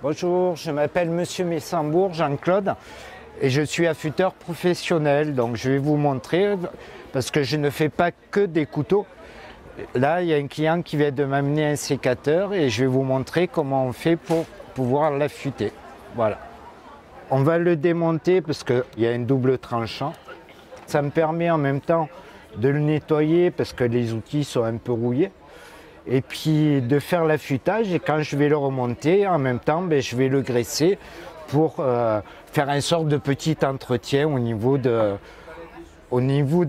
Bonjour, je m'appelle Monsieur Messambourg, Jean-Claude, et je suis affûteur professionnel. Donc je vais vous montrer, parce que je ne fais pas que des couteaux. Là, il y a un client qui vient de m'amener un sécateur et je vais vous montrer comment on fait pour pouvoir l'affûter. Voilà. On va le démonter parce qu'il y a un double tranchant. Ça me permet en même temps de le nettoyer parce que les outils sont un peu rouillés. Et puis de faire l'affûtage, et quand je vais le remonter, en même temps, je vais le graisser pour faire une sorte de petit entretien au niveau de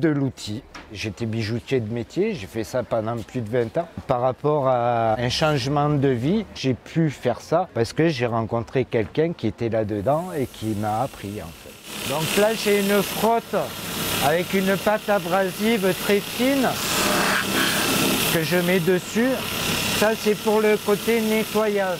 l'outil. J'étais bijoutier de métier, j'ai fait ça pendant plus de 20 ans. Par rapport à un changement de vie, j'ai pu faire ça parce que j'ai rencontré quelqu'un qui était là-dedans et qui m'a appris en fait. Donc là j'ai une frotte avec une pâte abrasive très fine que je mets dessus. Ça c'est pour le côté nettoyage.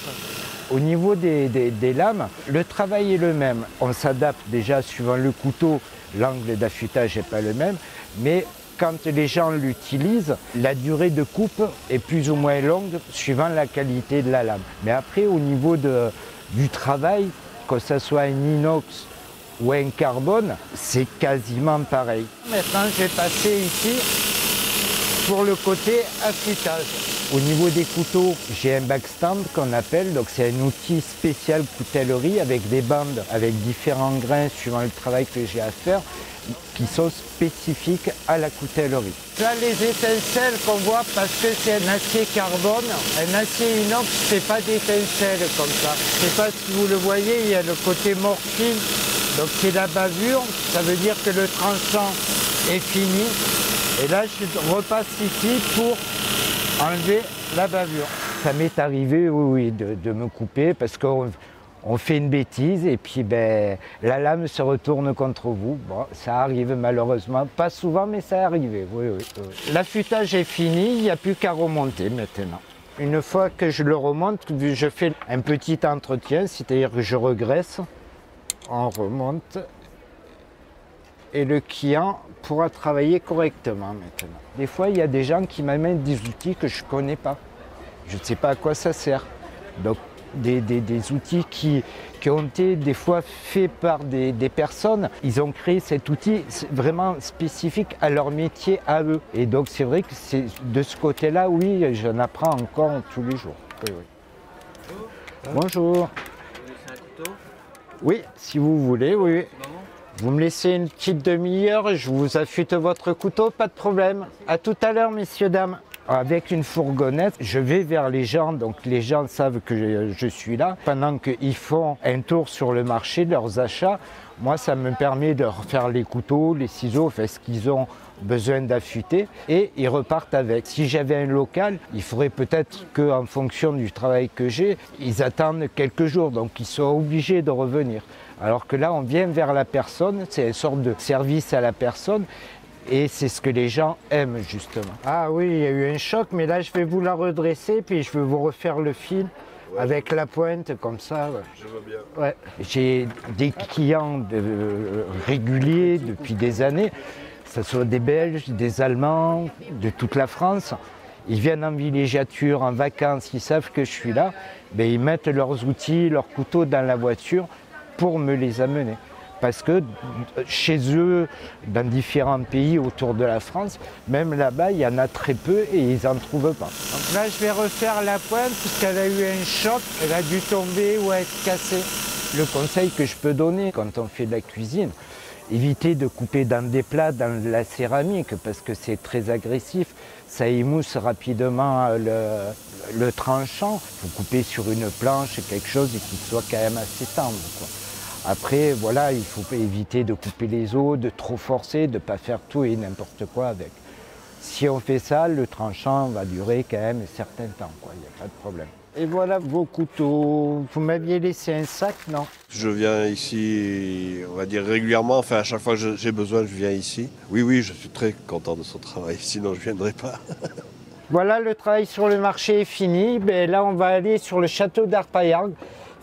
Au niveau des lames, le travail est le même. On s'adapte déjà suivant le couteau, l'angle d'affûtage n'est pas le même, mais quand les gens l'utilisent, la durée de coupe est plus ou moins longue suivant la qualité de la lame. Mais après, au niveau du travail, que ce soit un inox ou un carbone, c'est quasiment pareil. Maintenant, je vais passer ici pour le côté affûtage. Au niveau des couteaux, j'ai un backstand qu'on appelle, donc c'est un outil spécial coutellerie avec des bandes, avec différents grains suivant le travail que j'ai à faire, qui sont spécifiques à la coutellerie. Là, les étincelles qu'on voit, parce que c'est un acier carbone, un acier inox, c'est pas d'étincelles comme ça. Je sais pas si vous le voyez, il y a le côté morphine, donc c'est la bavure, ça veut dire que le tranchant est fini. Et là, je repasse ici pour enlever la bavure. Ça m'est arrivé, oui, de me couper parce qu'on fait une bêtise et puis la lame se retourne contre vous. Bon, ça arrive malheureusement, pas souvent, mais ça arrive, oui. L'affûtage est fini, il n'y a plus qu'à remonter maintenant. Une fois que je le remonte, je fais un petit entretien, c'est-à-dire que je regraisse, on remonte. Et le client pourra travailler correctement maintenant. Des fois, il y a des gens qui m'amènent des outils que je ne connais pas. Je ne sais pas à quoi ça sert. Donc, des outils qui ont été des fois faits par des personnes, ils ont créé cet outil vraiment spécifique à leur métier, à eux. Et donc, c'est vrai que c'est de ce côté-là, oui, j'en apprends encore tous les jours. Oui. Bonjour. Bonjour. C'est un couteau? Oui, si vous voulez, oui. Vous me laissez une petite demi-heure, je vous affûte votre couteau, pas de problème. À tout à l'heure, messieurs, dames. Avec une fourgonnette, je vais vers les gens, donc les gens savent que je suis là. Pendant qu'ils font un tour sur le marché de leurs achats, moi, ça me permet de refaire les couteaux, les ciseaux, enfin ce qu'ils ont besoin d'affûter, et ils repartent avec. Si j'avais un local, il faudrait peut-être qu'en fonction du travail que j'ai, ils attendent quelques jours, donc ils sont obligés de revenir. Alors que là, on vient vers la personne, c'est une sorte de service à la personne, et c'est ce que les gens aiment justement. Ah oui, il y a eu un choc, mais là je vais vous la redresser, puis je vais vous refaire le fil avec la pointe, comme ça. Ouais. Je vois bien. Ouais. J'ai des clients réguliers depuis des années, que ce soit des Belges, des Allemands, de toute la France. Ils viennent en villégiature, en vacances, ils savent que je suis là, ils mettent leurs outils, leurs couteaux dans la voiture pour me les amener. Parce que chez eux, dans différents pays autour de la France, même là-bas, il y en a très peu et ils n'en trouvent pas. Donc là, je vais refaire la pointe puisqu'elle a eu un choc, elle a dû tomber ou être cassée. Le conseil que je peux donner quand on fait de la cuisine, évitez de couper dans des plats, dans la céramique, parce que c'est très agressif. Ça émousse rapidement le tranchant. Il faut couper sur une planche, quelque chose qui soit quand même assez tendre, quoi. Après, voilà, il faut éviter de couper les os, de trop forcer, de ne pas faire tout et n'importe quoi avec. Si on fait ça, le tranchant va durer quand même un certain temps, quoi. Il n'y a pas de problème. Et voilà vos couteaux. Vous m'aviez laissé un sac, non? Je viens ici, on va dire régulièrement, enfin à chaque fois que j'ai besoin, je viens ici. Oui, je suis très content de son travail, sinon je ne viendrai pas. Voilà, le travail sur le marché est fini. Là, on va aller sur le château d'Arpaillargues,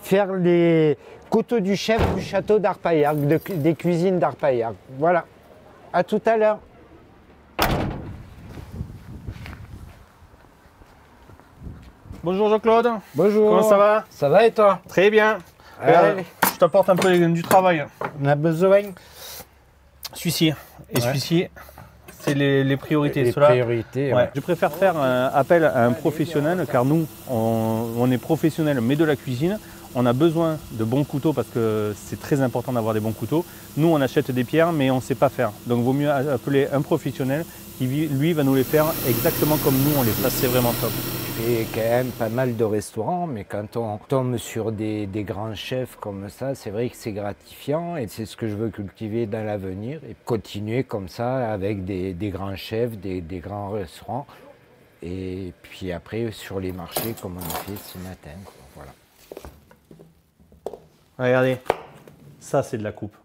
faire les couteaux du chef du château d'Arpaillargues, des cuisines d'Arpaillargues. Voilà, à tout à l'heure. Bonjour Jean-Claude. Bonjour. Comment ça va? Ça va et toi? Très bien. Allez. Je t'apporte un peu du travail. On a besoin. Celui-ci et celui-ci, c'est les priorités. Les Ceux-là, priorités, ouais. Je préfère faire appel à un professionnel car nous, on est professionnels mais de la cuisine. On a besoin de bons couteaux parce que c'est très important d'avoir des bons couteaux. Nous, on achète des pierres mais on ne sait pas faire. Donc, il vaut mieux appeler un professionnel qui, lui, va nous les faire exactement comme nous on les fait. Ça, c'est vraiment top. Je fais quand même pas mal de restaurants, mais quand on tombe sur des grands chefs comme ça, c'est vrai que c'est gratifiant et c'est ce que je veux cultiver dans l'avenir et continuer comme ça avec des grands chefs, des grands restaurants et puis après sur les marchés comme on a fait ce matin. Voilà. Regardez, ça c'est de la coupe.